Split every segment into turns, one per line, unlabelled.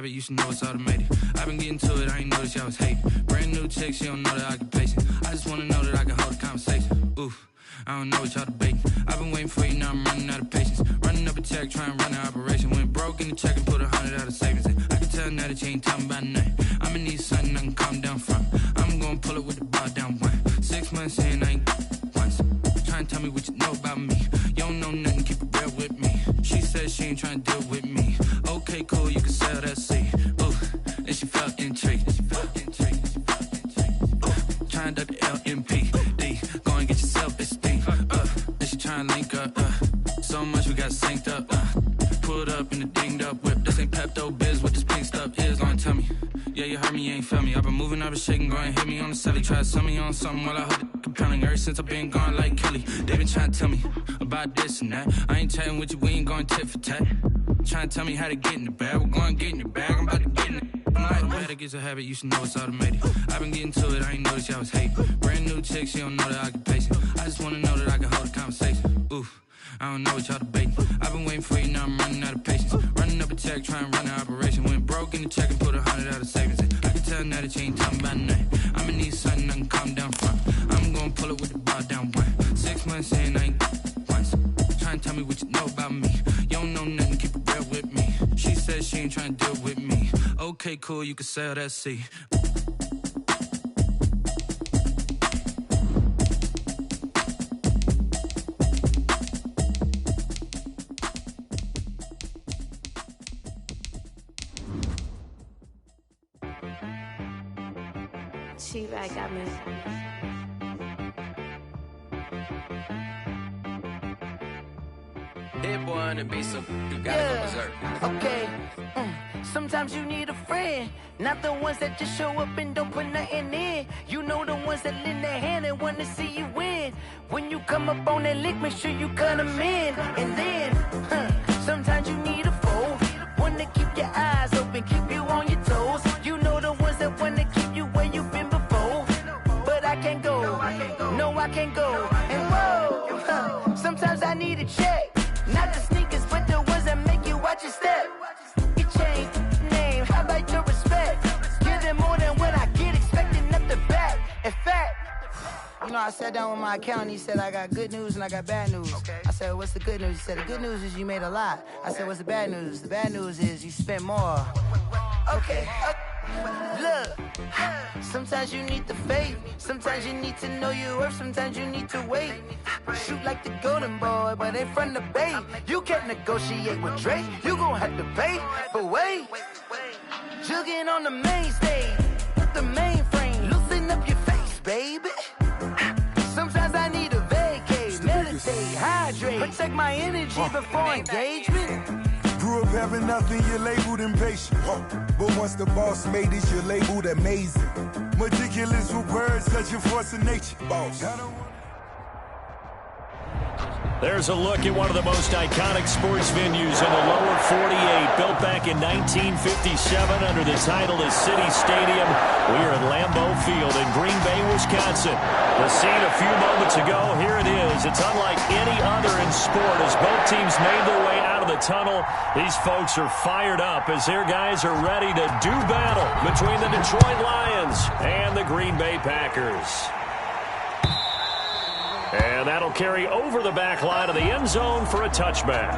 You should know it's automated. I've been getting to it, I ain't noticed y'all was hating. Brand new chick, she don't know the occupation. I just wanna know that I can hold a conversation. Oof, I don't know what y'all debating. I've been waiting for you, now I'm running out of patience. Running up a check, trying to run an operation. Went broke in the check and put 100 out of savings in. I can tell now that you ain't talking about nothing. I'ma need something I can calm down from. I'm gonna pull it with the bar down one. 6 months in, I ain't once. Trying to tell me what you know about me. You don't know nothing, keep it real with me. She said she ain't trying to deal with me. Okay, cool, you can sell that seed. Ooh, and she felt intrigued. Trying to duck the LMPD. Go and get your self-esteem. And she trying to link up. So much we got synced up. Pulled up in the dinged up whip. This ain't Pepto-Biz, what this pink stuff is. Gonna tell me. Yeah, you heard me, you ain't felt me. I've been moving, I've been shaking, go and hit me on the celly. Try to sell me on something while I hold it compelling. Ever since I've been gone like Kelly. They been trying to tell me about this and that. I ain't chatting with you, we ain't going tit for tat. Trying to tell me how to get in the bag. We're going to get in your bag, I'm about to get in it. I'm like, the way that gets a habit, you should know it's automated. I've been getting to it, I ain't noticed y'all was hating. Brand new chick, she don't know the occupation. I just wanna know that I can hold a conversation. Oof, I don't know what y'all debating. I've been waiting for you, now I'm running out of patience. Running up a check, trying to run an operation. Went broke in the check and put 100 out of savings in. I can tell now that you ain't talking about nothing. I'ma need something I can calm down from. I'm gonna pull it with the bar down one. 6 months in, I ain't once. Trying to tell me what you know about me. You don't know nothing, keep it real with me. She said she ain't trying to deal with me. Okay, cool, you can sell that seed.
T-Rag got me.
Hit boy on the beat, so you gotta go berserk.
Okay. Sometimes you need a friend, not the ones that just show up and don't put nothing in. You know the ones that lend their hand and wanna see you win. When you come up on that lick, make sure you cut them in. And then, sometimes you need a foe, one to keep your eyes open, keep you on your toes. You know the ones that wanna keep you where you've been before. But I can't go, no I can't go. And whoa, sometimes I need a check. Not the sneakers, but the ones that make you watch your step. You change name, how about your respect? Give them more than what I get, expecting nothing back. In fact, you know, I sat down with my accountant, he said, I got good news and I got bad news. Okay. I said, what's the good news? He said, the good news is you made a lot. I said, what's the bad news? The bad news is you spent more. Okay. Look, sometimes you need the faith, sometimes you need to know your worth, sometimes you need to wait. Shoot like the golden boy, but ain't from the bay. You can't negotiate with Drake, you gon' have to pay. But wait, jugging on the main stage, the mainframe, loosen up your face, baby. Sometimes I need a vacate, meditate, hydrate, protect my energy before engagement.
Grew up having nothing, you're labeled impatient. But once the boss made it, you're labeled amazing. Meticulous with words, such a force of nature. Boss.
There's a look at one of the most iconic sports venues in the lower 48. Built back in 1957 under the title of City Stadium. We are at Lambeau Field in Green Bay, Wisconsin. The scene a few moments ago, here it is. It's unlike any other in sport as both teams made their way out of the tunnel. These folks are fired up as their guys are ready to do battle between the Detroit Lions and the Green Bay Packers. And that'll carry over the back line of the end zone for a touchback.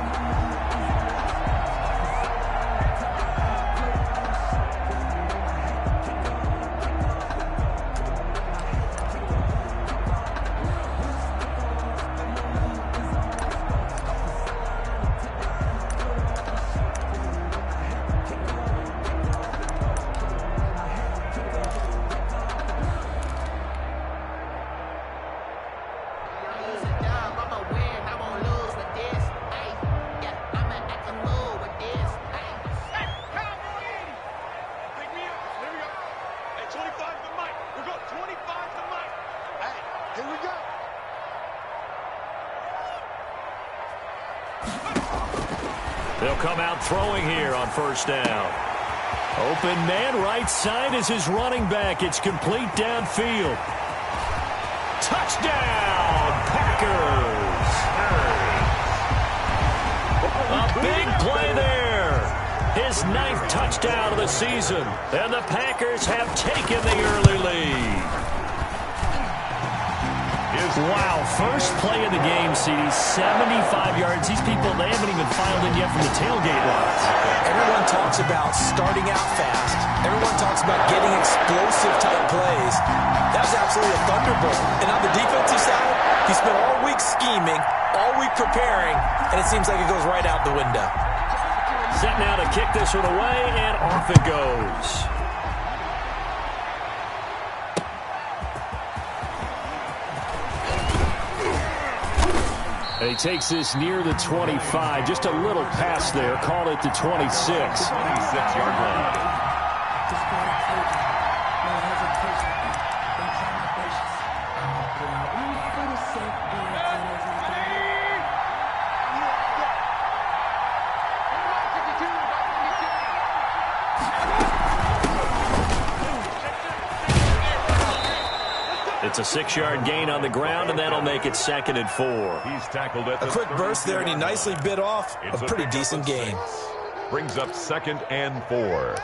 They'll come out throwing here on first down. Open man right side is his running back. It's complete downfield. Touchdown, Packers. A big play there. His his 9th touchdown of the season. And the Packers have taken the early lead. Wow, first play of the game, CD, 75 yards. These people, they haven't even filed in yet from the tailgate lines.
Everyone talks about starting out fast. Everyone talks about getting explosive-type plays. That was absolutely a thunderbolt. And on the defensive side, he spent all week scheming, all week preparing, and it seems like it goes right out the window.
Set now to kick this one away, and off it goes. And he takes this near the 25. Just a little pass there. Call it the 26.
26-yard line.
It's a 6-yard gain on the ground, and that'll make it 2nd and 4.
He's tackled at
a quick burst there, and he nicely bit off a pretty decent gain.
Brings up 2nd and 4.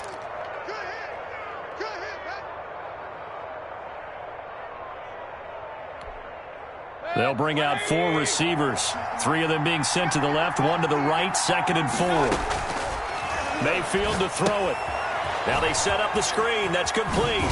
They'll bring out 4 receivers. 3 of them being sent to the left, 1 to the right, 2nd and 4. Mayfield to throw it. Now they set up the screen. That's complete.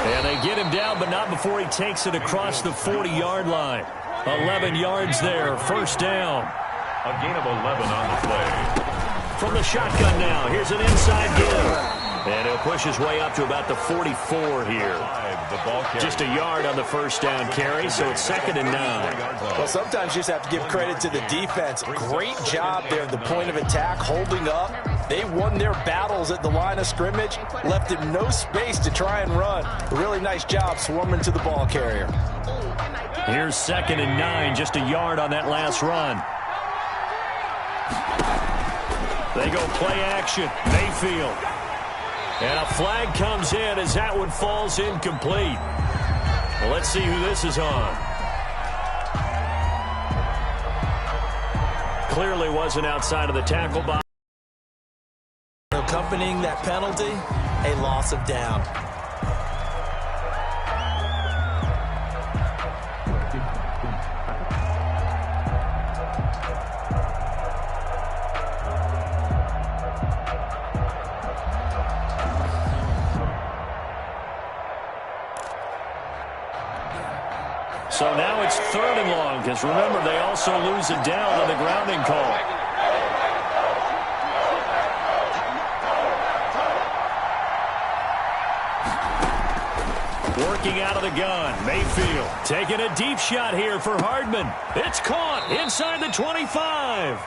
And they get him down, but not before he takes it across the 40-yard line. 11 yards there, first down.
A gain of 11 on the play.
From the shotgun now, here's an inside give. And he'll push his way up to about the 44 here. Just a yard on the first down carry, so it's 2nd and 9.
Well, sometimes you just have to give credit to the defense. Great job there at the point of attack, holding up. They won their battles at the line of scrimmage, left him no space to try and run. A really nice job swarming to the ball carrier.
Here's 2nd and 9, just a yard on that last run. They go play action, Mayfield. And a flag comes in as that one falls incomplete. Well, let's see who this is on. Clearly wasn't outside of the tackle box.
Accompanying that penalty, a loss of down.
So now it's 3rd and long, because remember, they also lose it down on the grounding call. Working out of the gun, Mayfield taking a deep shot here for Hardman. It's caught inside the 25.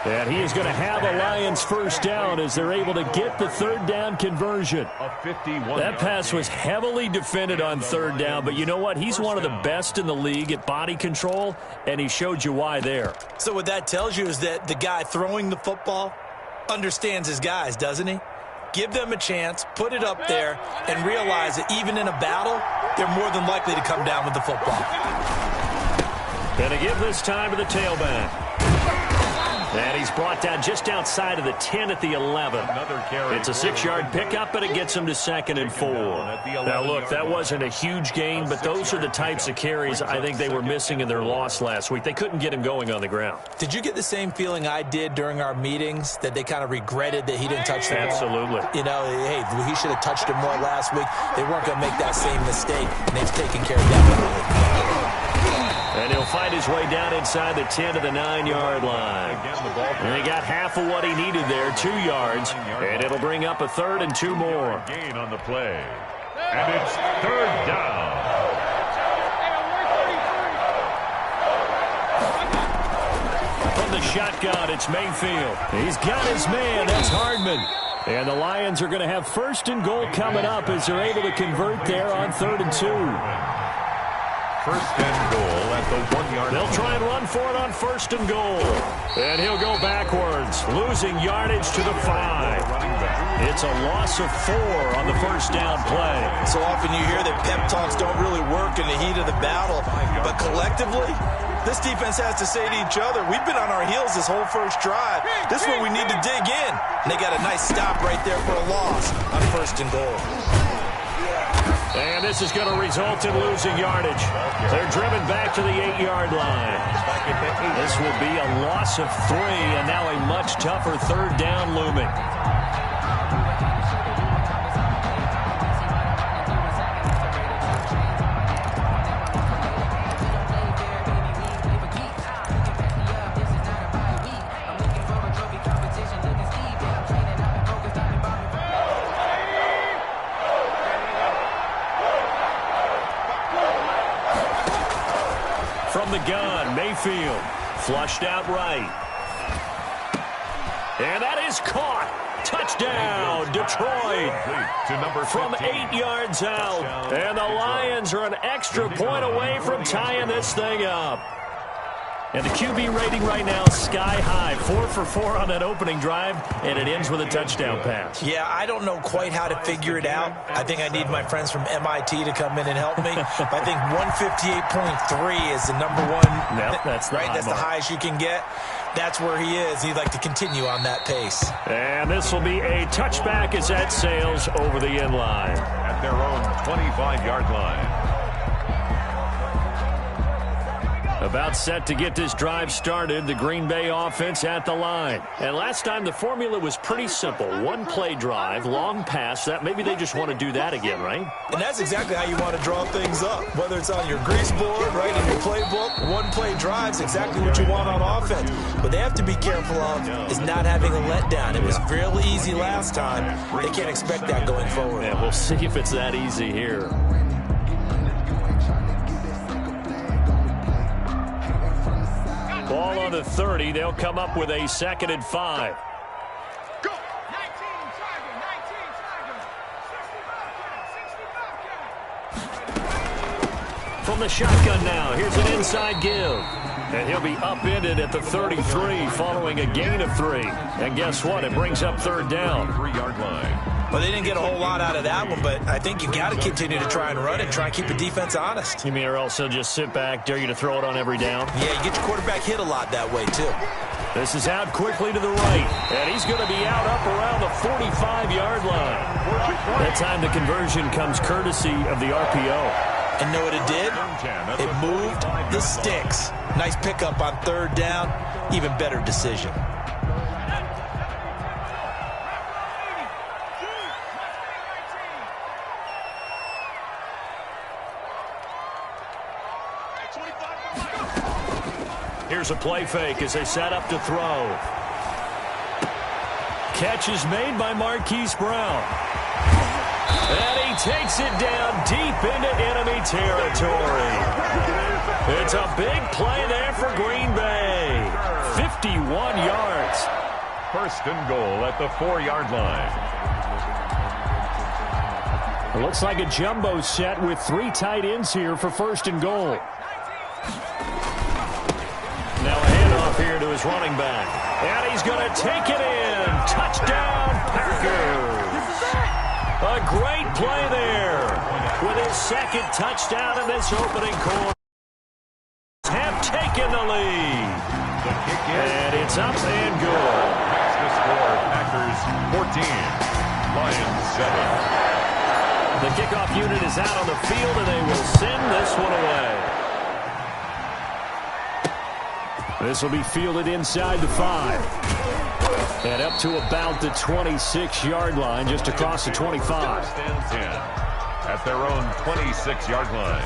And he is going to have a Lions first down as they're able to get the 3rd down conversion. That pass was heavily defended on 3rd down, but you know what? He's one of the best in the league at body control, and he showed you why there.
So what that tells you is that the guy throwing the football understands his guys, doesn't he? Give them a chance, put it up there, and realize that even in a battle, they're more than likely to come down with the football.
Going to give this time to the tailback. And he's brought down just outside of the 10 at the 11. It's a 6-yard pickup, but it gets him to 2nd and 4. Now, look, that wasn't a huge gain, but those are the types of carries I think they were missing in their loss last week. They couldn't get him going on the ground.
Did you get the same feeling I did during our meetings, that they kind of regretted that he didn't touch the ball?
Absolutely.
You know, hey, he should have touched it more last week. They weren't going to make that same mistake, and they've taken care of that.
And he'll fight his way down inside the 10 to the 9-yard line. And he got half of what he needed there, 2 yards. And it'll bring up a 3rd and 2 more.
Gain on the play. And it's 3rd down.
From the shotgun, it's Mayfield. He's got his man. That's Hardman. And the Lions are going to have 1st and goal coming up as they're able to convert there on 3rd and 2.
1st and goal at the 1-yard line.
They'll try and run for it on 1st and goal. And he'll go backwards, losing yardage to the 5. It's a loss of 4 on the 1st down play.
So often you hear that pep talks don't really work in the heat of the battle, but collectively, this defense has to say to each other, we've been on our heels this whole first drive. This is where we need to dig in. And they got a nice stop right there for a loss on 1st and goal.
And this is going to result in losing yardage. They're driven back to the 8-yard line. This will be a loss of 3, and now a much tougher 3rd down looming. From the gun, Mayfield, flushed out right. And that is caught. Touchdown, Detroit. From 8 yards out. And the Lions are an extra point away from tying this thing up. And the QB rating right now, sky high. 4 for 4 on that opening drive, and it ends with a touchdown pass.
Yeah, I don't know quite how to figure it out. I think I need my friends from MIT to come in and help me. But I think 158.3 is the number one.
Yep, that's the
right. That's the highest you can get. That's where he is. He'd like to continue on that pace.
And this will be a touchback as that sails over the end line.
At their own 25-yard line.
About set to get this drive started, the Green Bay offense at the line. And last time the formula was pretty simple. 1-play drive, long pass. That maybe they just want to do that again, right?
And that's exactly how you want to draw things up. Whether it's on your grease board, right, in your playbook, 1-play drive's exactly what you want on offense. What they have to be careful of is not having a letdown. It was fairly easy last time. They can't expect that going forward.
Yeah, we'll see if it's that easy here. Ball on the 30. They'll come up with a 2nd and 5.
Go. 19,
From the shotgun now, here's an inside give. And he'll be upended at the 33 following a gain of 3. And guess what? It brings up 3rd down.
3-yard line.
Well, they didn't get a whole lot out of that one, but I think you got to continue to try and run it, try and keep the defense honest.
You mean or else he'll just sit back, dare you to throw it on every down?
Yeah, you get your quarterback hit a lot that way, too.
This is out quickly to the right, and he's going to be out up around the 45-yard line. That time the conversion comes courtesy of the RPO.
And know what it did? It moved the sticks. Nice pickup on 3rd down. Even better decision.
Here's a play fake as they set up to throw. Catch is made by Marquise Brown. And he takes it down deep into enemy territory. It's a big play there for Green Bay. 51 yards.
1st and goal at the 4-yard line.
It looks like a jumbo set with 3 tight ends here for 1st and goal. Now a handoff here to his running back. And he's going to take it in. Touchdown, Packers. A great play there. With his 2nd touchdown in this opening quarter. Have taken the lead. And it's up and good.
That's the score. Packers 14. Lions 7.
The kickoff unit is out on the field, and they will send this one away. This will be fielded inside the 5. And up to about the 26-yard line, just across the 25.
Stand 10 at their own 26-yard line.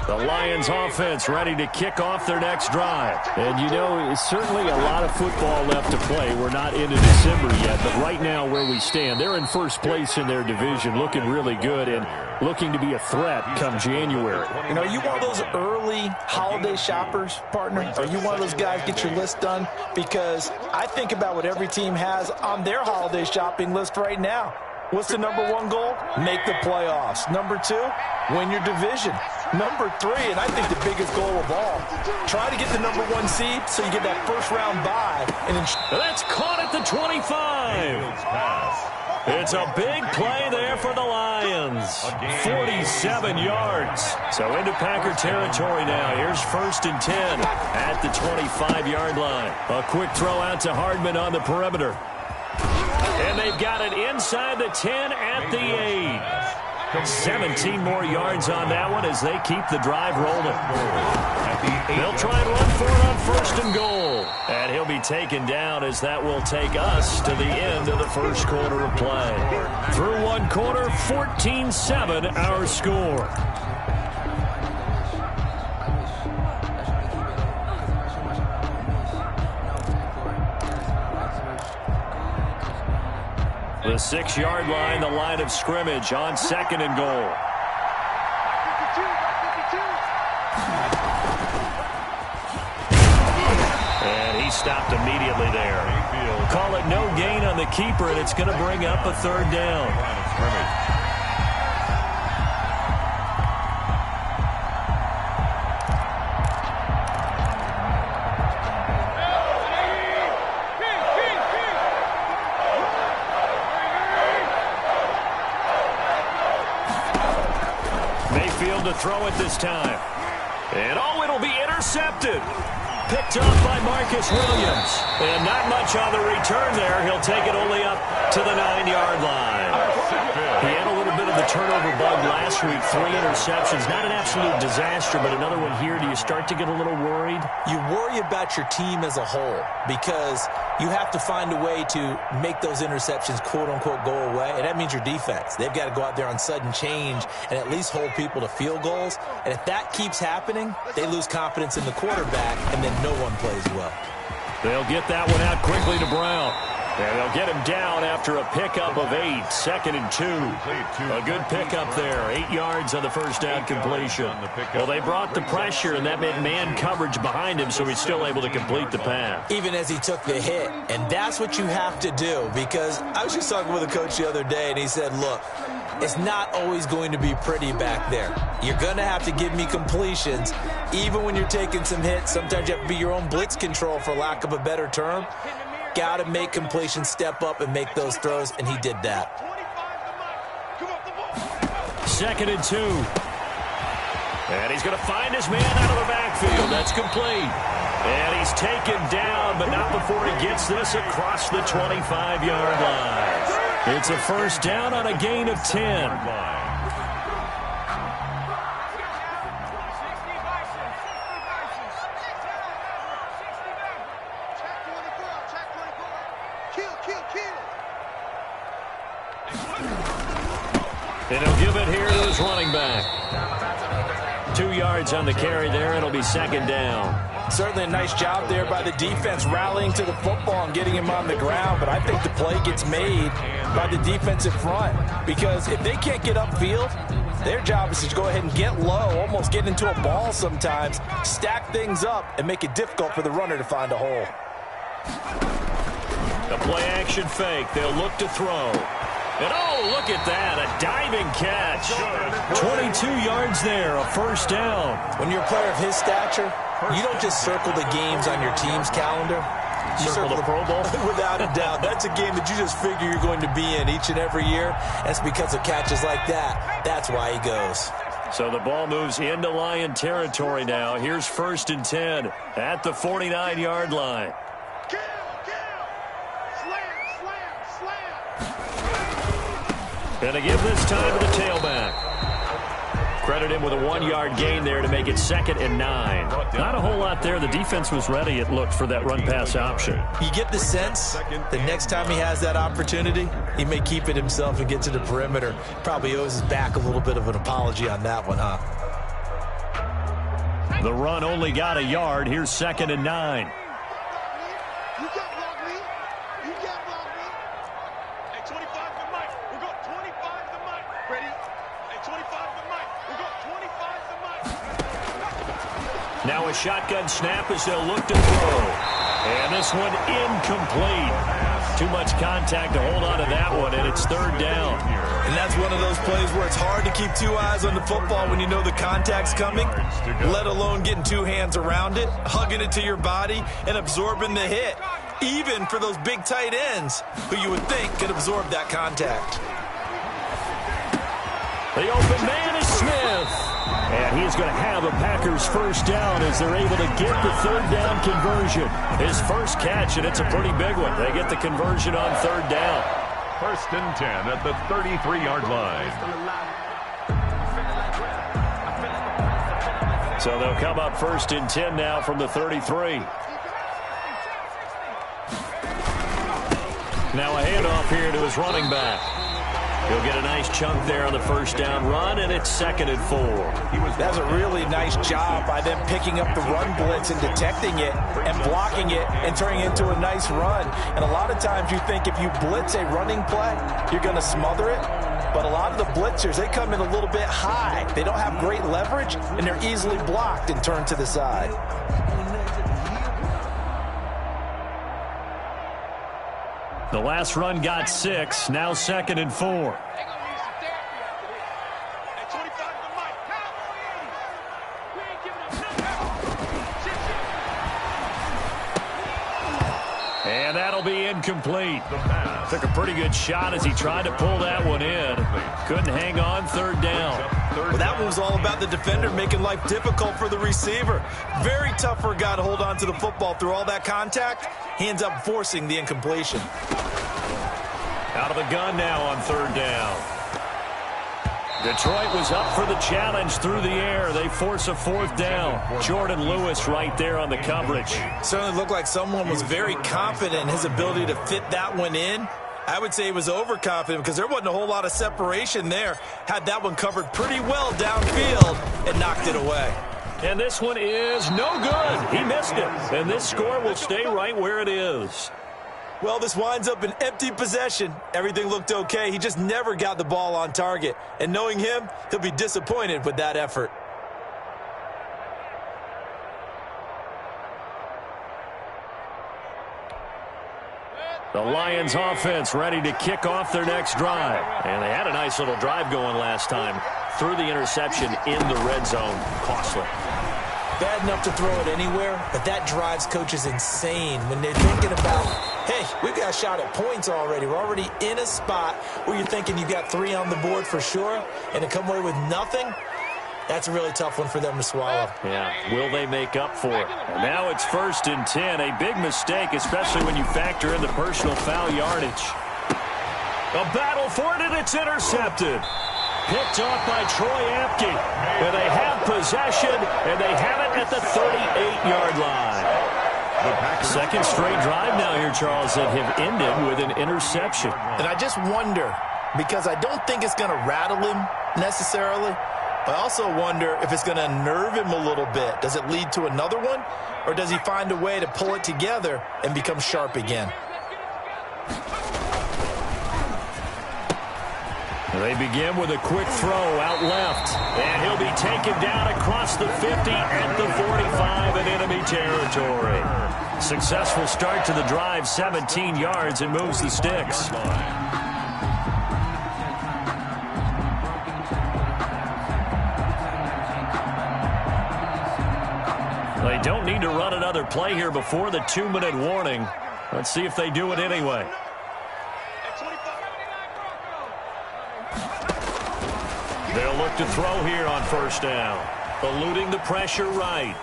The Lions offense ready to kick off their next drive. And you know, it's certainly a lot of football left to play. We're not into December yet, but right now where we stand, they're in first place in their division, looking really good and looking to be a threat come January.
You know, you one of those early holiday shoppers, partner? Are you one of those guys get your list done? Because I think about what every team has on their holiday shopping list right now. What's the number 1 goal? Make the playoffs. Number 2, win your division. Number 3, and I think the biggest goal of all, try to get the number 1 seed so you get that first round bye. And
that's caught at the 25. It's a big play there for the Lions. 47 yards. So into Packer territory now. Here's 1st and 10 at the 25-yard line. A quick throw out to Hardman on the perimeter. And they've got it inside the 10 at the 8. 17 more yards on that one as they keep the drive rolling. They'll try and run for it on 1st and goal. And he'll be taken down as that will take us to the end of the first quarter of play. Through one quarter, 14-7 our score. The 6-yard line, the line of scrimmage on 2nd and goal. And he stopped immediately there. Call it no gain on the keeper, and it's going to bring up a 3rd down. To throw it this time. And it'll be intercepted. Picked up by Marcus Williams. And not much on the return there. He'll take it only up to the 9-yard line. He had a little bit of the turnover bug last week. 3 interceptions. Not an absolute disaster, but another one here. Do you start to get a little worried?
You worry about your team as a whole because you have to find a way to make those interceptions, quote-unquote, go away. And that means your defense. They've got to go out there on sudden change and at least hold people to field goals. And if that keeps happening, they lose confidence in the quarterback, and then no one plays well.
They'll get that one out quickly to Brown. And they'll get him down after a pickup of 8. 2nd and 2. A good pickup there. 8 yards on the first down completion. Well, they brought the pressure, and that meant man coverage behind him, so he's still able to complete the pass.
Even as he took the hit. And that's what you have to do, because I was just talking with a coach the other day, and he said, look, it's not always going to be pretty back there. You're going to have to give me completions. Even when you're taking some hits, sometimes you have to be your own blitz control, for lack of a better term. Got to make completions, step up and make those throws, and he did that.
2nd and 2. And he's going to find his man out of the backfield. That's complete. And he's taken down, but not before he gets this across the 25-yard line. It's a 1st down on a gain of 10. And he'll give it here to his running back. 2 yards on the carry there. It'll be 2nd down.
Certainly a nice job there by the defense rallying to the football and getting him on the ground. But I think the play gets made by the defensive front. Because if they can't get upfield, their job is to go ahead and get low, almost get into a ball sometimes, stack things up, and make it difficult for the runner to find a hole.
The play-action fake. They'll look to throw. And look at that, a diving catch. 22 yards there, a 1st down.
When you're a player of his stature, you don't just circle the games on your team's calendar. You circle the Pro Bowl. Without a doubt. That's a game that you just figure you're going to be in each and every year. That's because of catches like that. That's why he goes.
So the ball moves into Lion territory now. Here's 1st and 10 at the 49-yard line. And they give this time to the tailback. Credit him with a 1-yard gain there to make it 2nd and 9. Not a whole lot there. The defense was ready, it looked, for that run-pass option.
You get the sense the next time he has that opportunity, he may keep it himself and get to the perimeter. Probably owes his back a little bit of an apology on that one, huh?
The run only got a yard. Here's 2nd and 9. Now a shotgun snap as they'll look to throw. And this one incomplete. Too much contact to hold on to that one, and it's 3rd down.
And that's one of those plays where it's hard to keep 2 eyes on the football when you know the contact's coming, let alone getting 2 hands around it, hugging it to your body, and absorbing the hit. even for those big tight ends who you would think could absorb that contact.
The open man is Smith. And he's going to have a Packers first down as they're able to get the third down conversion. His first catch, and it's a pretty big one. They get the conversion on third down.
1st and 10 at the 33-yard line.
So they'll come up 1st and 10 now from the 33. Now a handoff here to his running back. He'll get a nice chunk there on the first down run, and it's 2nd and 4.
That's a really nice job by them picking up the run blitz and detecting it and blocking it and turning it into a nice run. And a lot of times you think if you blitz a running play, you're going to smother it. But a lot of the blitzers, they come in a little bit high. They don't have great leverage, and they're easily blocked and turned to the side.
The last run got 6, now 2nd and 4. And that'll be incomplete. Took a pretty good shot as he tried to pull that one in. Couldn't hang on, 3rd down.
Well, that one was all about the defender making life difficult for the receiver. Very tough for a guy to hold on to the football through all that contact. He ends up forcing the incompletion.
Out of the gun now on 3rd down. Detroit was up for the challenge through the air. They force a 4th down. Jordan Lewis right there on the coverage.
Certainly looked like someone was very confident in his ability to fit that one in. I would say he was overconfident because there wasn't a whole lot of separation there. Had that one covered pretty well downfield and knocked it away.
And this one is no good. He missed it. And this score will stay right where it is.
Well, this winds up an empty possession. Everything looked okay. He just never got the ball on target. And knowing him, he'll be disappointed with that effort.
The Lions offense ready to kick off their next drive. And they had a nice little drive going last time. Threw the interception in the red zone. Costly.
Bad enough to throw it anywhere, but that drives coaches insane when they're thinking about, hey, we've got a shot at points already. We're already in a spot where you're thinking you've got 3 on the board for sure, and to come away with nothing, that's a really tough one for them to swallow.
Yeah, will they make up for it? And now it's 1st and 10. A big mistake, especially when you factor in the personal foul yardage. A battle for it, and it's intercepted. Picked off by Troy Apke. And they have possession, and they have it at the 38-yard line. Second straight drive now here, Charles, that have ended with an interception.
And I just wonder, because I don't think it's going to rattle him necessarily, I also wonder if it's going to unnerve him a little bit. Does it lead to another one, or does he find a way to pull it together and become sharp again?
They begin with a quick throw out left. And he'll be taken down across the 50 at the 45 in enemy territory. Successful start to the drive, 17 yards, and moves the sticks. They don't need to run another play here before the 2-minute warning. Let's see if they do it anyway. They'll look to throw here on 1st down. Eluding the pressure right.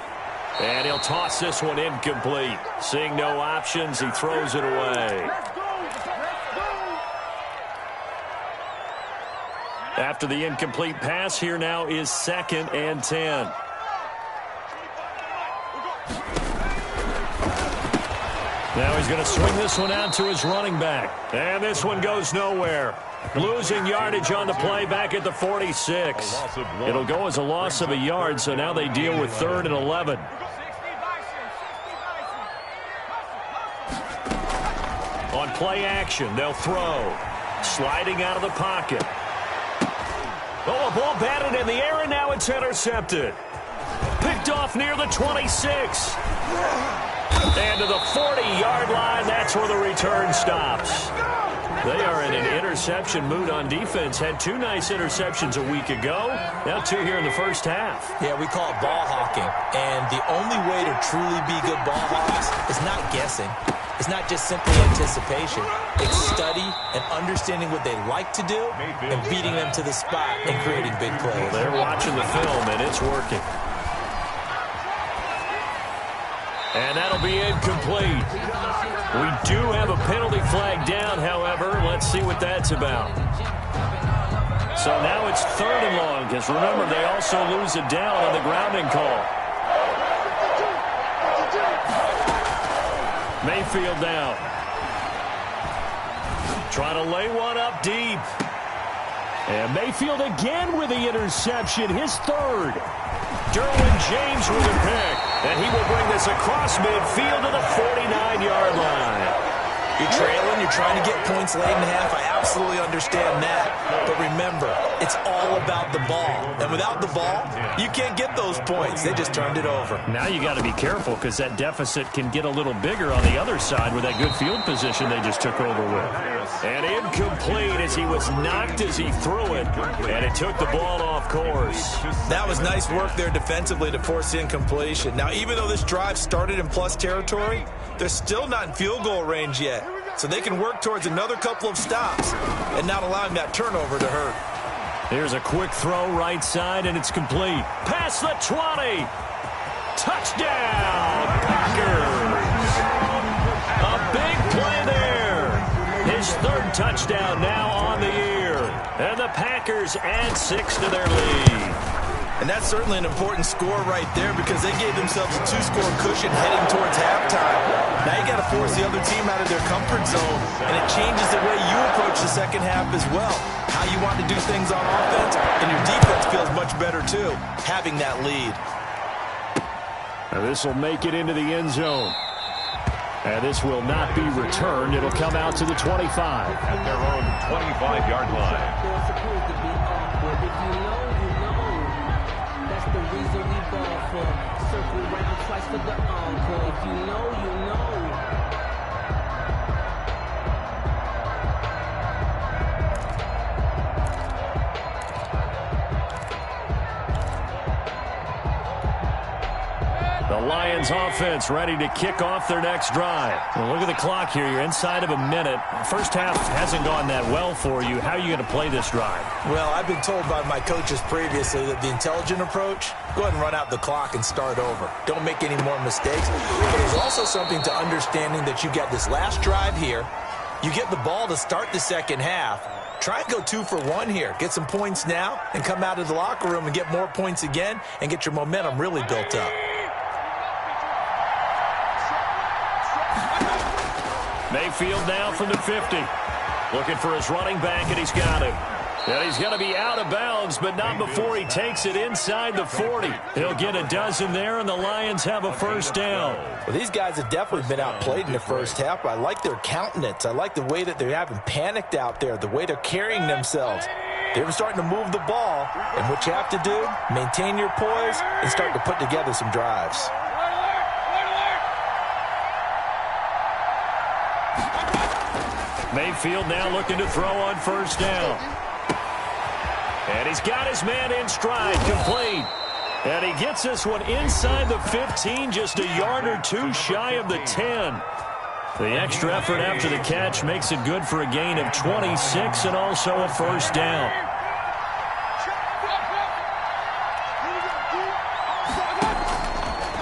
And he'll toss this one incomplete. Seeing no options, he throws it away. After the incomplete pass, here now is 2nd and 10. Now he's going to swing this one out to his running back. And this one goes nowhere. Losing yardage on the play back at the 46. It'll go as a loss of a yard, so now they deal with 3rd and 11. On play action, they'll throw. Sliding out of the pocket. Oh, a ball batted in the air, and now it's intercepted. Picked off near the 26. And to the 40-yard line, that's where the return stops. They are in an interception mood on defense. Had 2 nice interceptions a week ago. Now 2 here in the first half.
Yeah, we call it ball hawking. And the only way to truly be good ball hawks is not guessing. is not just simple anticipation. It's study and understanding what they like to do and beating them to the spot and creating big plays.
Well, they're watching the film, and it's working. And that'll be incomplete. We do have a penalty flag down, however. Let's see what that's about. So now it's 3rd and long, because remember, they also lose a down on the grounding call. Mayfield down. Trying to lay one up deep. And Mayfield again with the interception, his 3rd. Derwin James with a pick. And he will bring this across midfield to the 49-yard line.
You're trailing, you're trying to get points late in half. I absolutely understand that. But remember, it's all about the ball. And without the ball, you can't get those points. They just turned it over.
Now you got to be careful because that deficit can get a little bigger on the other side with that good field position they just took over with. And incomplete as he was knocked as he threw it. And it took the ball off course.
That was nice work there defensively to force incompletion. Now, even though this drive started in plus territory, they're still not in field goal range yet. So they can work towards another couple of stops and not allowing that turnover to hurt.
Here's a quick throw right side, and it's complete. Past the 20. Touchdown, Packers. A big play there. His 3rd touchdown now on the year. And the Packers add 6 to their lead.
And that's certainly an important score right there because they gave themselves a 2-score cushion heading towards halftime. Now you got to force the other team out of their comfort zone, and it changes the way you approach the second half as well. How you want to do things on offense, and your defense feels much better too, having that lead.
Now this will make it into the end zone. And this will not be returned. It'll come out to the 25.
At their own 25-yard line.
The reason we ball for circle round twice for the encore. If you know, you know.
The Lions offense ready to kick off their next drive. Well, look at the clock here. You're inside of a minute. First half hasn't gone that well for you. How are you going to play this drive?
Well, I've been told by my coaches previously that the intelligent approach, go ahead and run out the clock and start over. Don't make any more mistakes. But there's also something to understanding that you got this last drive here. You get the ball to start the second half. Try and go 2 for 1 here. Get some points now and come out of the locker room and get more points again and get your momentum really built up.
Mayfield now from the 50. Looking for his running back, and he's got him. And he's going to be out of bounds, but not before he takes it inside the 40. He'll get a dozen there, and the Lions have a first down.
Well, these guys have definitely been outplayed in the first half, but I like their countenance. I like the way that they're having panicked out there, the way they're carrying themselves. They're starting to move the ball, and what you have to do, maintain your poise and start to put together some drives.
Mayfield now looking to throw on first down. And he's got his man in stride, complete. And he gets this one inside the 15, just a yard or 2 shy of the 10. The extra effort after the catch makes it good for a gain of 26 and also a first down.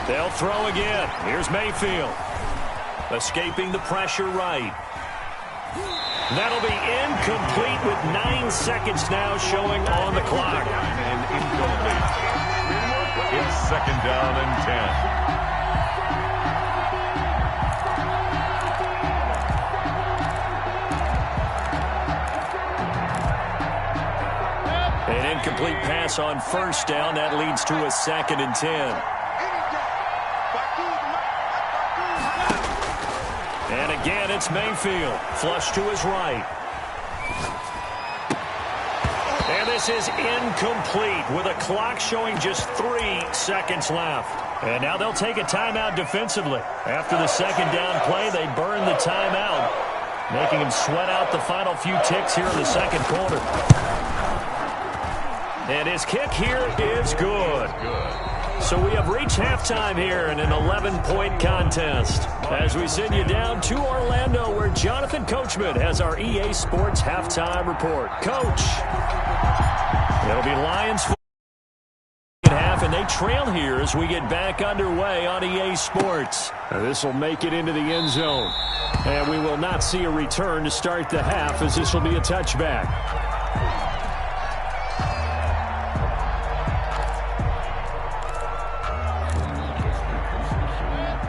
They'll throw again. Here's Mayfield. Escaping the pressure right. That'll be incomplete with 9 seconds now showing on the clock.
And incomplete. It's 2nd down and
10. An incomplete pass on first down. That leads to a 2nd and 10. And again, it's Mayfield. Flush to his right. And this is incomplete with a clock showing just 3 seconds left. And now they'll take a timeout defensively. After the 2nd down play, they burn the timeout, making him sweat out the final few ticks here in the 2nd quarter. And his kick here is good. So we have reached halftime here in an 11-point contest. As we send you down to Orlando, where Jonathan Coachman has our EA Sports halftime report. Coach, it'll be Lions half, and they trail here as we get back underway on EA Sports. This will make it into the end zone. And we will not see a return to start the half, as this will be a touchback.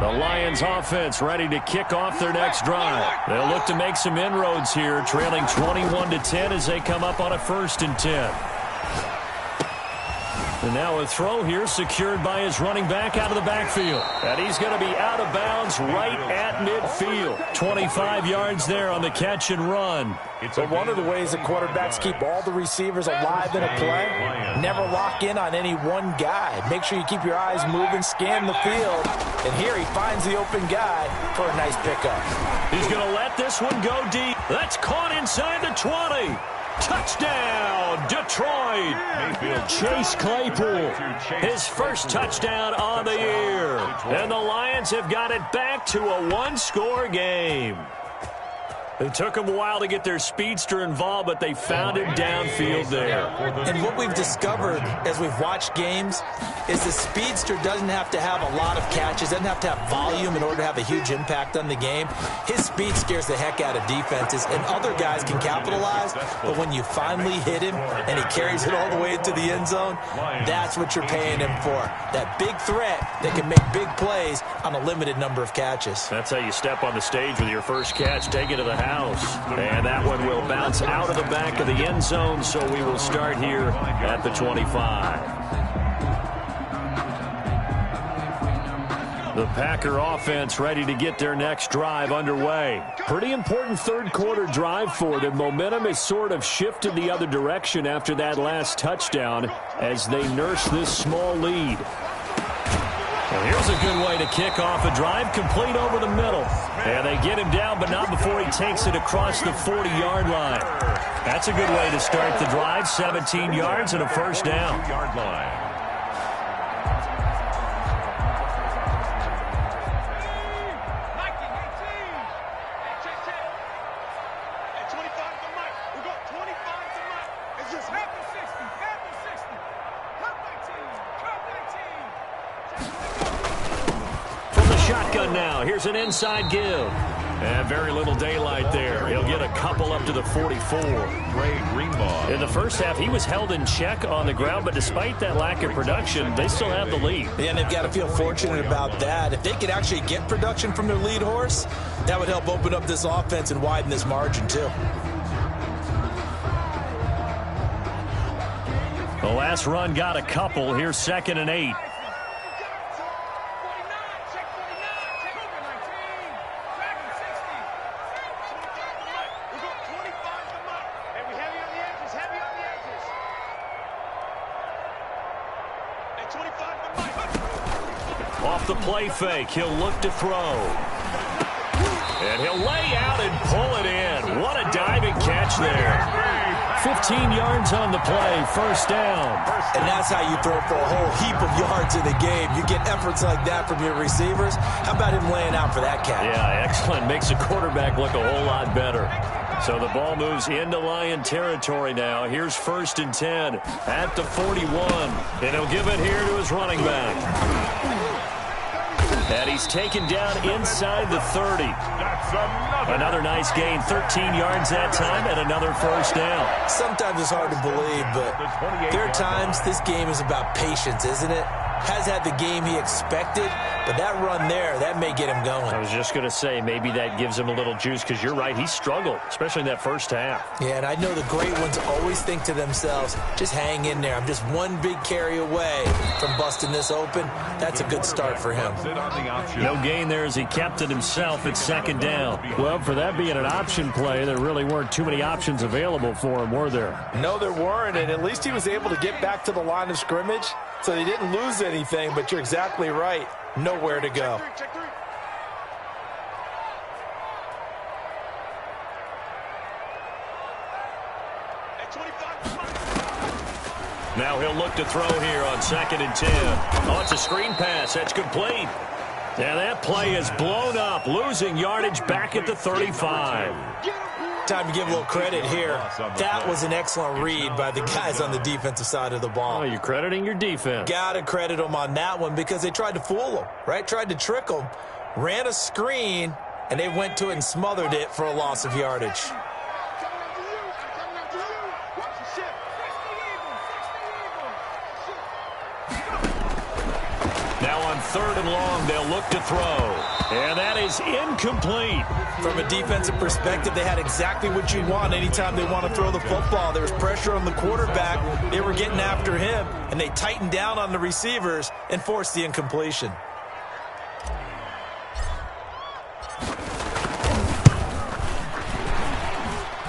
The Lions offense ready to kick off their next drive. They'll look to make some inroads here, trailing 21-10 as they come up on a 1st and 10. And now a throw here secured by his running back out of the backfield. And he's going to be out of bounds right at midfield. 25 yards there on the catch and run.
But one of the ways that quarterbacks keep all the receivers alive in a play, never lock in on any one guy. Make sure you keep your eyes moving, scan the field. And here he finds the open guy for a nice pickup.
He's going to let this one go deep. That's caught inside the 20. Touchdown, Detroit. Chase Claypool, his first touchdown on the year. And the Lions have got it back to a one-score game. It took them a while to get their speedster involved, but they found him downfield there.
And what we've discovered as we've watched games is the speedster doesn't have to have a lot of catches, doesn't have to have volume in order to have a huge impact on the game. His speed scares the heck out of defenses, and other guys can capitalize, but when you finally hit him and he carries it all the way into the end zone, that's what you're paying him for. That big threat that can make big plays on a limited number of catches.
That's how you step on the stage with your first catch, take it to the house. And that one will bounce out of the back of the end zone, so we will start here at the 25. The Packer offense ready to get their next drive underway. Pretty important third quarter drive for them. Momentum has sort of shifted the other direction after that last touchdown as they nurse this small lead. Well, here's a good way to kick off a drive, complete over the middle. And they get him down, but not before he takes it across the 40-yard line. That's a good way to start the drive, 17 yards and a first down. Now, here's an inside give. And very little daylight there. He'll get a couple up to the 44. In the first half, he was held in check on the ground, but despite that lack of production, they still have the lead.
Yeah, and they've got to feel fortunate about that. If they could actually get production from their lead horse, that would help open up this offense and widen this margin, too.
The last run got a couple. Here's 2nd and 8. Off the play fake, he'll look to throw. And he'll lay out and pull it in. What a diving catch there. 15 yards on the play, first down.
And that's how you throw for a whole heap of yards in the game. You get efforts like that from your receivers. How about him laying out for that catch?
Yeah, excellent. Makes the quarterback look a whole lot better. So the ball moves into Lion territory now. Here's 1st and 10 at the 41. And he'll give it here to his running back. And he's taken down inside the 30. Another nice gain, 13 yards that time, and another first down.
Sometimes it's hard to believe, but there are times this game is about patience, isn't it? Has had the game he expected, but that run there, that may get him going.
I was just going to say, maybe that gives him a little juice, because you're right, he struggled, especially in that first half.
Yeah, and I know the great ones always think to themselves, just hang in there. I'm just one big carry away from busting this open. That's a good start for him.
No gain there as he kept it himself at 2nd down. Well, for that being an option play, there really weren't too many options available for him, were there?
No, there weren't, and at least he was able to get back to the line of scrimmage, so they didn't lose anything, but you're exactly right. Nowhere to go.
Now he'll look to throw here on 2nd and 10. Oh, it's a screen pass. That's complete. And that play is blown up, losing yardage back at the 35.
Time to give a little credit here. That was an excellent read by the guys on the defensive side of the ball.
Oh, you're crediting your defense.
Got to credit them on that one because they tried to fool them, right? Tried to trick them. Ran a screen, and they went to it and smothered it for a loss of yardage.
Now on 3rd and long, they'll look to throw. And that is incomplete.
From a defensive perspective, they had exactly what you want anytime they want to throw the football. There was pressure on the quarterback. They were getting after him, and they tightened down on the receivers and forced the incompletion.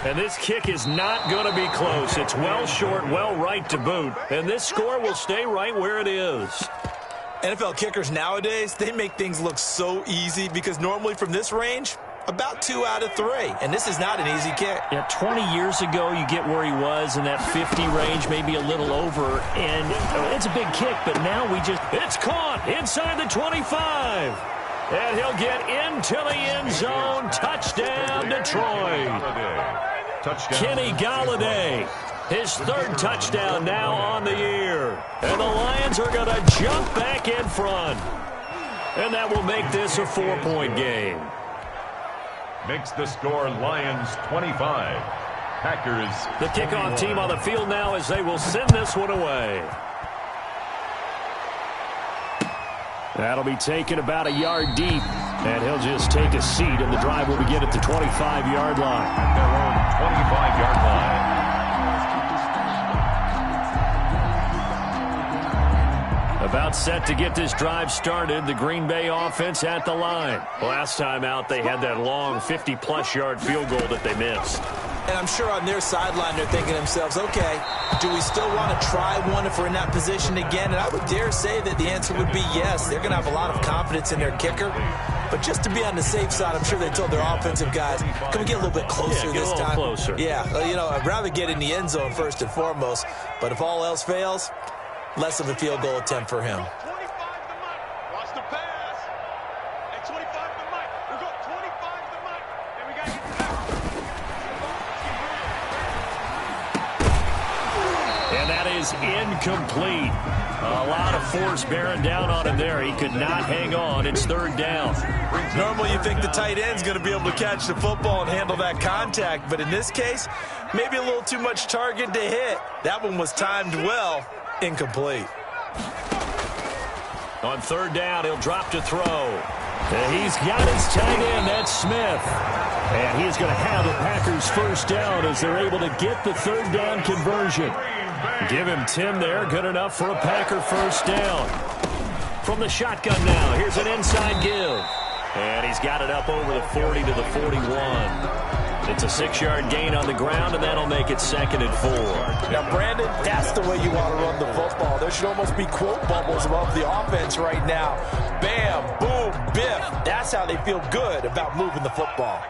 And this kick is not going to be close. It's well short, well right to boot. And this score will stay right where it is.
NFL kickers nowadays, they make things look so easy because normally from this range, about 2 out of 3. And this is not an easy kick.
Yeah, 20 years ago, you get where he was in that 50 range, maybe a little over. And it's a big kick, but now it's caught inside the 25. And he'll get into the end zone. Touchdown, Detroit. Kenny Golladay, his 3rd touchdown now on the year. And the Lions are going to jump back in front. And that will make this a 4-point game.
Makes the score Lions 25. Packers.
The kickoff team on the field now as they will send this one away. That'll be taken about a yard deep. And he'll just take a seat, and the drive will begin at the 25-yard line.
At their own 25-yard line.
About set to get this drive started, the Green Bay offense at the line. Last time out, they had that long 50-plus yard field goal that they missed.
And I'm sure on their sideline they're thinking to themselves, okay, do we still want to try one if we're in that position again? And I would dare say that the answer would be yes. They're going to have a lot of confidence in their kicker. But just to be on the safe side, I'm sure they told their offensive guys, can we get a little bit closer this time?
Closer.
Yeah, I'd rather get in the end zone first and foremost. But if all else fails, less of a field goal attempt for him.
Incomplete. A lot of force bearing down on him there. He could not hang on. It's 3rd down.
Normally you think the tight end's going to be able to catch the football and handle that contact, but in this case, maybe a little too much target to hit. That one was timed well. Incomplete.
On 3rd down, he'll drop to throw. And he's got his tight end, that's Smith. And he's going to have a Packers 1st down as they're able to get the 3rd down conversion. Give him 10 there. Good enough for a Packer 1st down. From the shotgun now, here's an inside give. And he's got it up over the 40 to the 41. It's a 6-yard gain on the ground, and that'll make it 2nd and 4.
Now, Brandon, that's the way you want to run the football. There should almost be quote bubbles above the offense right now. Bam, boom, biff. That's how they feel good about moving the football.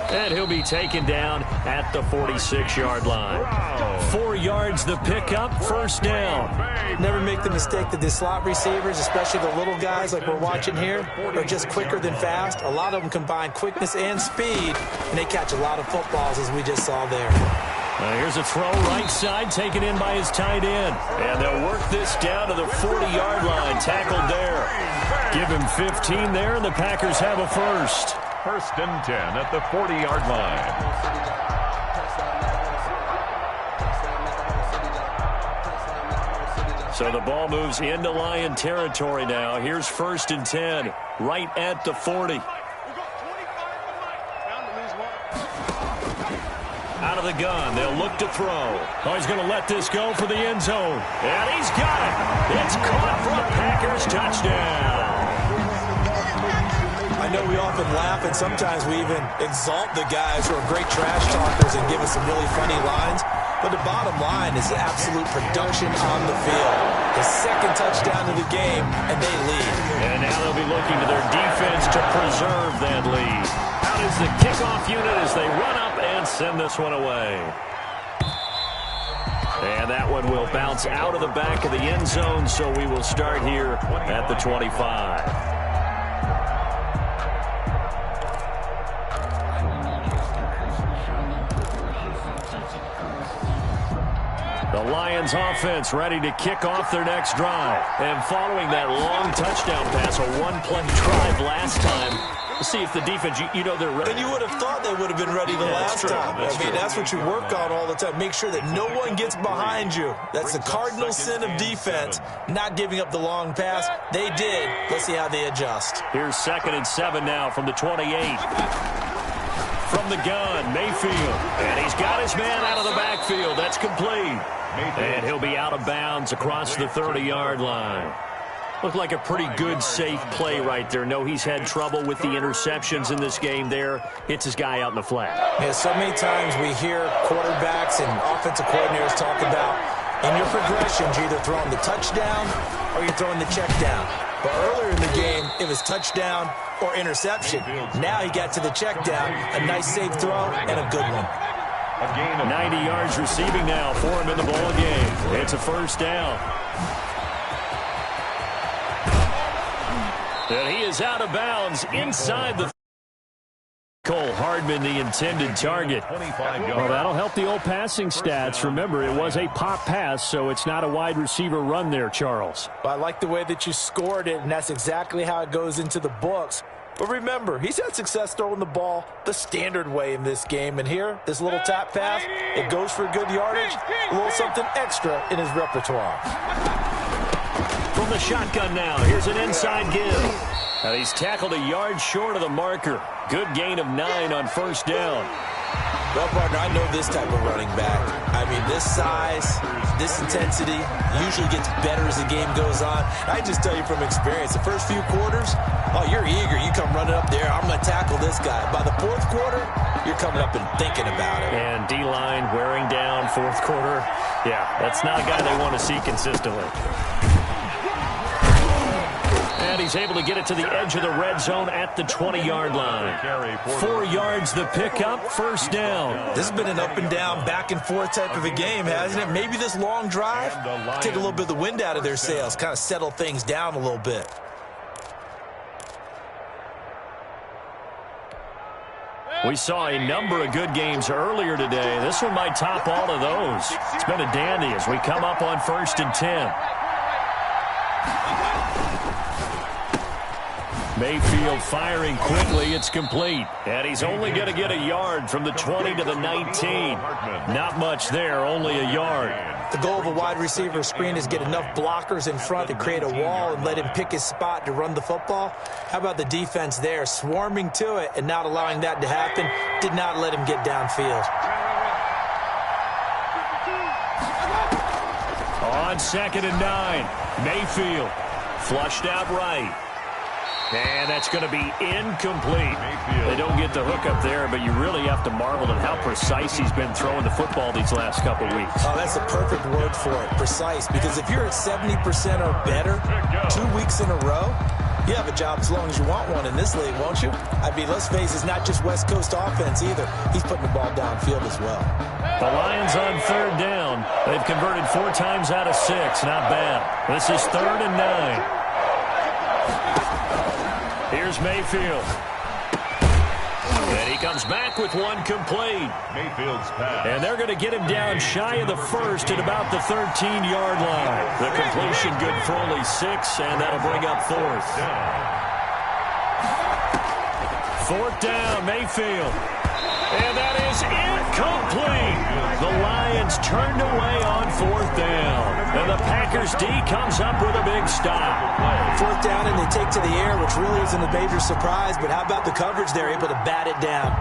And he'll be taken down at the 46-yard line. 4 yards the pickup, 1st down.
Never make the mistake that the slot receivers, especially the little guys like we're watching here, are just quicker than fast. A lot of them combine quickness and speed, and they catch a lot of footballs as we just saw there.
Here's a throw right side taken in by his tight end. And they'll work this down to the 40-yard line, tackled there. Give him 15 there, and the Packers have a 1st.
1st and 10 at the 40-yard line.
So the ball moves into Lion territory now. Here's 1st and 10, right at the 40. Out of the gun, they'll look to throw. Oh, he's going to let this go for the end zone. And he's got it. It's caught for a Packers touchdown.
I know we often laugh, and sometimes we even exalt the guys who are great trash talkers and give us some really funny lines. But the bottom line is absolute production on the field. His 2nd touchdown of the game, and they lead.
And now they'll be looking to their defense to preserve that lead. out is the kickoff unit as they run up and send this one away. And that one will bounce out of the back of the end zone, so we will start here at the 25. The Lions offense ready to kick off their next drive. And following that long touchdown pass, a one-play drive last time, let's see if the defense, you know they're ready.
And you would have thought they would have been ready the last time. That's what you work on all the time. Make sure that no one gets behind you. That's the cardinal sin of defense, not giving up the long pass. They did. Let's see how they adjust.
Here's 2nd and 7 now from the 28. From the gun, Mayfield. And he's got his man out of the backfield. That's complete. And he'll be out of bounds across the 30-yard line. Looked like a pretty good, safe play right there. No, he's had trouble with the interceptions in this game there. Hits his guy out in the flat.
Yeah, so many times we hear quarterbacks and offensive coordinators talk about in your progressions, you're either throwing the touchdown or you're throwing the check down. But earlier in the game, it was touchdown or interception. Now he got to the check down, a nice safe throw, and a good one.
90 yards receiving now for him in the ball game. It's a first down. And he is out of bounds inside the... Cole Hardman, the intended target. Well, that'll help the old passing stats. Remember, it was a pop pass, so it's not a wide receiver run there, Charles.
Well, I like the way that you scored it, and that's exactly how it goes into the books. But remember, he's had success throwing the ball the standard way in this game. And here, this little tap pass, it goes for good yardage, a little something extra in his repertoire.
From the shotgun now, here's an inside give. And he's tackled a yard short of the marker. Good gain of 9 on first down.
Well, partner, I know this type of running back. I mean, this size, this intensity usually gets better as the game goes on. I just tell you from experience, the first few quarters, oh, you're eager. You come running up there, I'm going to tackle this guy. By the fourth quarter, you're coming up and thinking about it.
And D-line wearing down fourth quarter. Yeah, that's not a guy they want to see consistently. And he's able to get it to the edge of the red zone at the 20-yard line. 4 yards the pickup, first down.
This has been an up-and-down, back-and-forth type of a game, hasn't it? Maybe this long drive, take a little bit of the wind out of their sails, kind of settle things down a little bit.
We saw a number of good games earlier today. This one might top all of those. It's been a dandy as we come up on 1st and 10. Mayfield firing quickly. It's complete. And he's only going to get a yard from the 20 to the 19. Not much there, only a yard.
The goal of a wide receiver screen is get enough blockers in front to create a wall and let him pick his spot to run the football. How about the defense there, swarming to it and not allowing that to happen? Did not let him get downfield.
On 2nd and 9, Mayfield flushed out right. And that's going to be incomplete. They don't get the hook up there, but you really have to marvel at how precise he's been throwing the football these last couple weeks.
Oh, that's a perfect word for it, precise, because if you're at 70% or better 2 weeks in a row, you have a job as long as you want one in this league, won't you? I mean, let's face it, it's not just West Coast offense either. He's putting the ball downfield as well. The
Lions on 3rd down. They've converted 4 times out of 6. Not bad. This is 3rd and 9. Here's Mayfield. And he comes back with one complete.
Mayfield's pass.
And they're going to get him down shy of the 1st at about the 13-yard line. The completion good for only 6, and that'll bring up 4th. 4th down, Mayfield. And that is incomplete. The Lions turned away on 4th down. And the Packers D comes up with a big stop.
4th down and they take to the air, which really isn't a major surprise. But how about the coverage there, able to bat it down?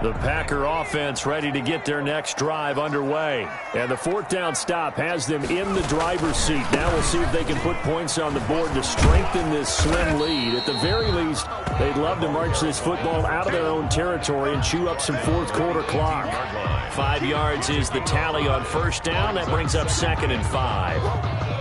The Packer offense ready to get their next drive underway. And the fourth down stop has them in the driver's seat. Now we'll see if they can put points on the board to strengthen this slim lead. At the very least, they'd love to march this football out of their own territory and chew up some fourth quarter clock. 5 yards is the tally on first down. That brings up 2nd and 5.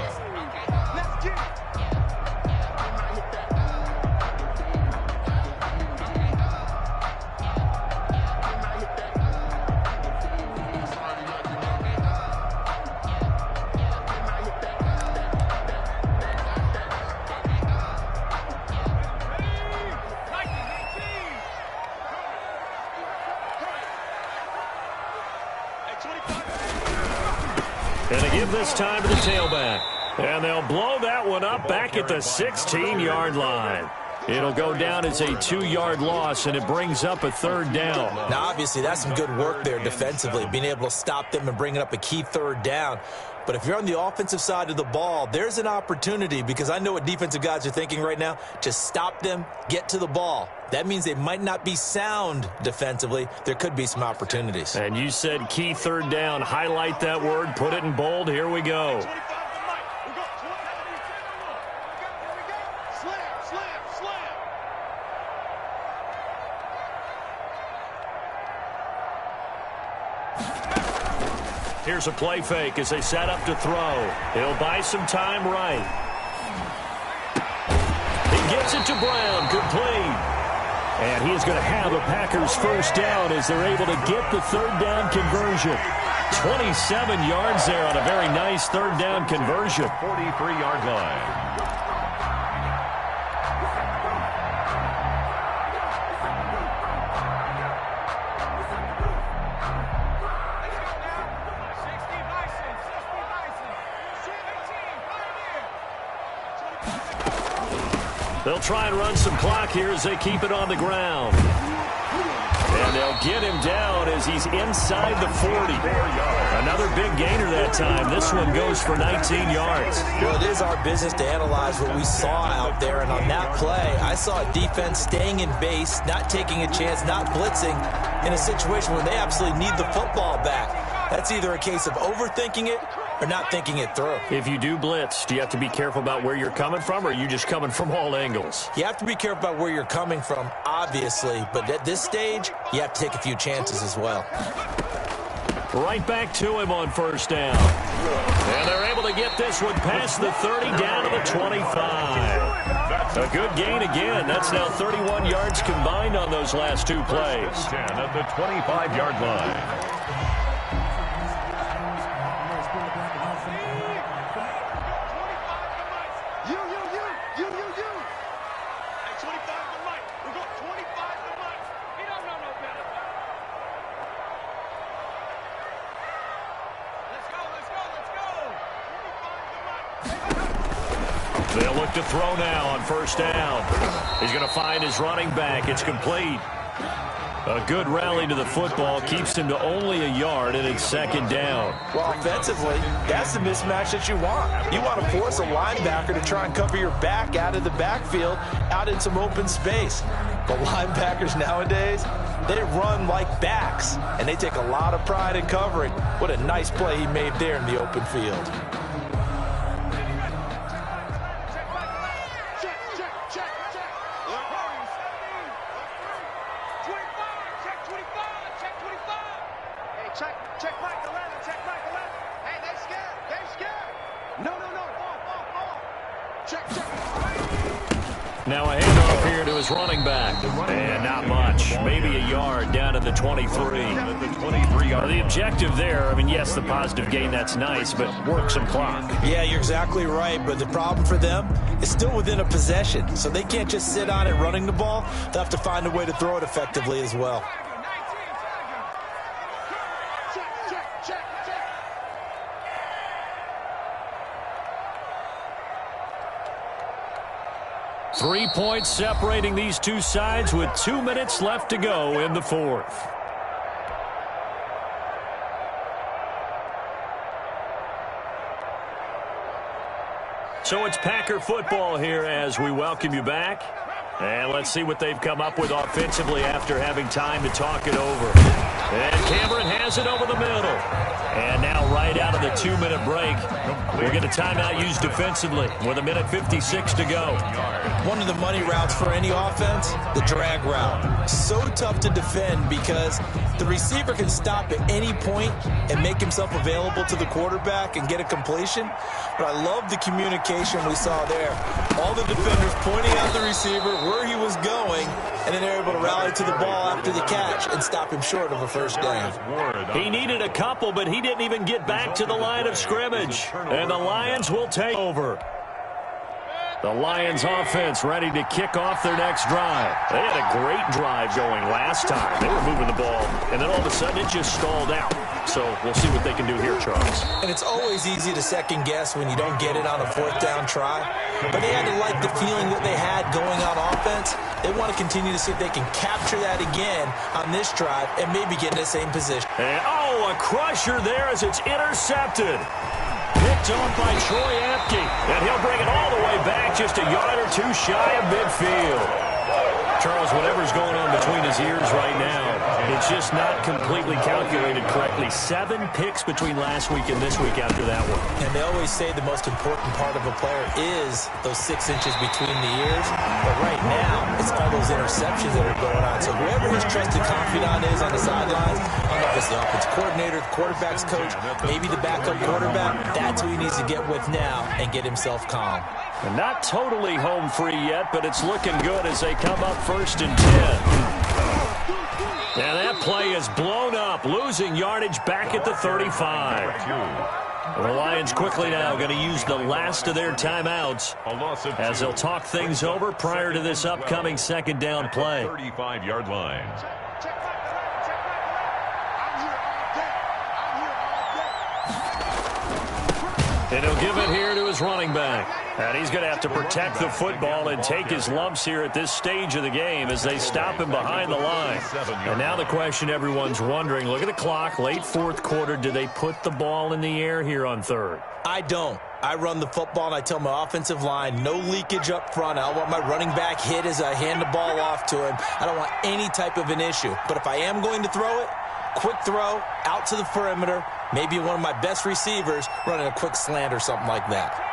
And they give this time to the tailback. And they'll blow that one up back at the 16-yard line. It'll go down as a 2-yard loss, and it brings up a 3rd down.
Now, obviously, that's some good work there defensively, being able to stop them and bringing up a key 3rd down. But if you're on the offensive side of the ball, there's an opportunity, because I know what defensive guys are thinking right now, to stop them, get to the ball. That means they might not be sound defensively. There could be some opportunities.
And you said key 3rd down. Highlight that word. Put it in bold. Here we go. Here's a play fake as they set up to throw. He'll buy some time right. He gets it to Brown. Complete. And he is going to have a Packers first down as they're able to get the 3rd down conversion. 27 yards there on a very nice 3rd down conversion.
43-yard line.
They'll try and run some clock here as they keep it on the ground. And they'll get him down as he's inside the 40. Another big gainer that time. This one goes for 19 yards.
Well, it is our business to analyze what we saw out there. And on that play, I saw a defense staying in base, not taking a chance, not blitzing in a situation where they absolutely need the football back. That's either a case of overthinking it or not thinking it through.
If you do blitz, do you have to be careful about where you're coming from, or are you just coming from all angles?
You have to be careful about where you're coming from, obviously. But at this stage, you have to take a few chances as well.
Right back to him on first down. And they're able to get this one past the 30 down to the 25. A good gain again. That's now 31 yards combined on those last 2 plays.
10 at the 25-yard line.
They'll look to throw now on first down. He's going to find his running back. It's complete. A good rally to the football keeps him to only a yard, and it's 2nd down.
Well, offensively, that's the mismatch that you want. You want to force a linebacker to try and cover your back out of the backfield, out in some open space. But linebackers nowadays, they run like backs, and they take a lot of pride in covering. What a nice play he made there in the open field.
Now a handoff here to his running back. And not much. Maybe a yard down to the 23. The objective there, I mean, yes, the positive gain, that's nice, but work some clock.
Yeah, you're exactly right, but the problem for them is still within a possession. So they can't just sit on it running the ball. They'll have to find a way to throw it effectively as well.
Three points separating these two sides with 2 minutes left to go in the fourth. So it's Packer football here as we welcome you back. And let's see what they've come up with offensively after having time to talk it over. And Cameron has it over the middle. And now right out of the 2-minute break, we'll get a timeout used defensively with 1:56 to go.
One of the money routes for any offense, the drag route. So tough to defend because the receiver can stop at any point and make himself available to the quarterback and get a completion. But I love the communication we saw there. All the defenders pointing out the receiver, where he was going, and then they're able to rally to the ball after the catch and stop him short of a first down.
He needed a couple, but he didn't even get back to the line of scrimmage. And the Lions will take over. The Lions offense ready to kick off their next drive. They had a great drive going last time. They were moving the ball, and then all of a sudden it just stalled out. So we'll see what they can do here, Charles.
And it's always easy to second guess when you don't get it on a fourth down try. But they had to like the feeling that they had going on offense. They want to continue to see if they can capture that again on this drive and maybe get in the same position.
And, a crusher there as it's intercepted. Picked on by Troy Apke. And he'll bring it all the way back just a yard or two shy of midfield. Charles, whatever's going on between his ears right now, it's just not completely calculated correctly. 7 picks between last week and this week after that one.
And they always say the most important part of a player is those 6 inches between the ears. But right now, it's all those interceptions that are going on. So whoever his trusted confidant is on the sidelines, I don't know if it's the offensive coordinator, the quarterback's coach, maybe the backup quarterback, that's who he needs to get with now and get himself calm.
And not totally home free yet, but it's looking good as they come up 1st and 10. And that play is blown up, losing yardage back at the 35. The Lions quickly now going to use the last of their timeouts as they'll talk things over prior to this upcoming 2nd down play.
35-yard line.
And he'll give it here to his running back. And he's going to have to protect the football and take his lumps here at this stage of the game as they stop him behind the line. And now the question everyone's wondering, look at the clock, late 4th quarter, do they put the ball in the air here on 3rd?
I don't. I run the football and I tell my offensive line, no leakage up front. I don't want my running back hit as I hand the ball off to him. I don't want any type of an issue. But if I am going to throw it, quick throw, out to the perimeter, maybe one of my best receivers running a quick slant or something like that.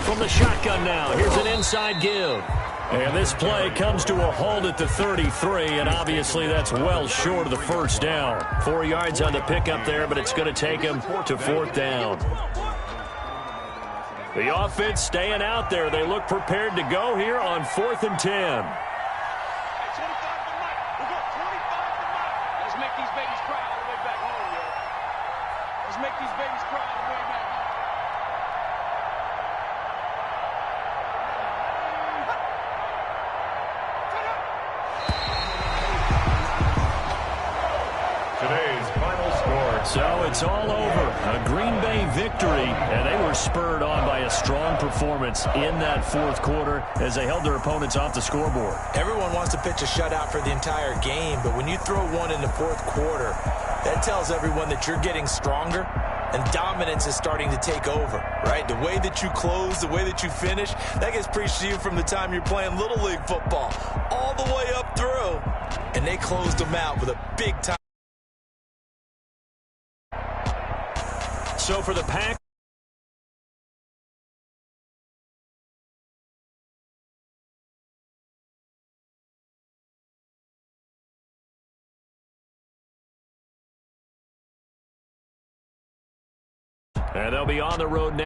From the shotgun now, here's an inside give. And this play comes to a halt at the 33, and obviously that's well short of the first down. 4 yards on the pickup there, but it's going to take him to 4th down. The offense staying out there. They look prepared to go here on 4th and 10.
Let's make these babies cry all the way back home, yo. Let's make these babies cry all the way back home.
Today's final score.
So it's all over. A Green Bay victory, and they were spurred on by a strong performance in that 4th quarter as they held their opponents off the scoreboard.
Everyone wants to pitch a shutout for the entire game, but when you throw one in the 4th quarter, that tells everyone that you're getting stronger and dominance is starting to take over, right? The way that you close, the way that you finish, that gets preached to you from the time you're playing Little League football all the way up through, and they closed them out with a big time.
So for the Pack, and they'll be on the road now.